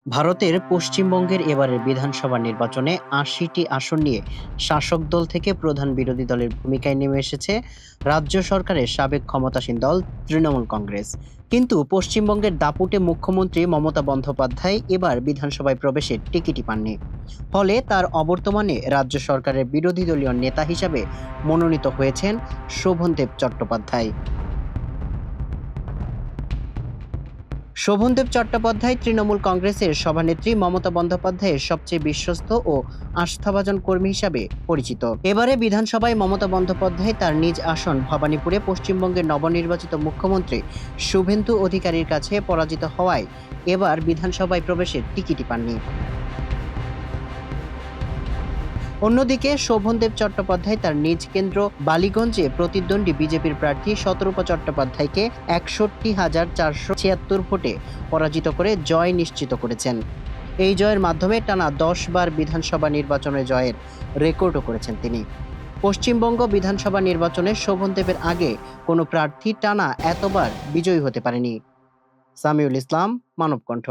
ভারতের পশ্চিমবঙ্গের এবারের বিধানসভা নির্বাচনে ৮০টি আসন নিয়ে শাসক দল থেকে প্রধান বিরোধী দলের ভূমিকায় নেমে এসেছে রাজ্য সরকারের সাবেক ক্ষমতাসীন দল তৃণমূল কংগ্রেস। কিন্তু পশ্চিমবঙ্গের দাপুটে মুখ্যমন্ত্রী মমতা বন্দ্যোপাধ্যায় এবার বিধানসভায় প্রবেশের টিকিটই পাননি। ফলে তার অবর্তমানে রাজ্য সরকারের বিরোধী দলীয় নেতা হিসাবে মনোনীত হয়েছেন শোভনদেব চট্টোপাধ্যায়। শোভনদেব চট্টোপাধ্যায় তৃণমূল কংগ্রেসের সভানেত্রী মমতা বন্দ্যোপাধ্যায়ের সবচেয়ে বিশ্বস্ত ও আস্থাভাজন কর্মী হিসাবে পরিচিত। এবারে বিধানসভায় মমতা বন্দ্যোপাধ্যায় তার নিজ আসন ভবানীপুরে পশ্চিমবঙ্গের নবনির্বাচিত মুখ্যমন্ত্রী শুভেন্দু অধিকারীর কাছে পরাজিত হওয়ায় এবার বিধানসভায় প্রবেশের টিকিটই পাননি। অন্যদিকে শোভনদেব চট্টোপাধ্যায় তার নিজ কেন্দ্র বালিগঞ্জে প্রতিদ্বন্দ্বী বিজেপির প্রার্থী শতরূপা চট্টোপাধ্যায়কে ৬১,৪৭৬ ভোটে পরাজিত করে জয় নিশ্চিত করেছেন। এই জয়ের মাধ্যমে টানা ১০ বার বিধানসভা নির্বাচনে জয়ের রেকর্ডও করেছেন তিনি। পশ্চিমবঙ্গ বিধানসভা নির্বাচনে শোভনদেবের আগে কোনো প্রার্থী টানা এতবার বিজয়ী হতে পারেনি। সামিউল ইসলাম, মানবকণ্ঠ।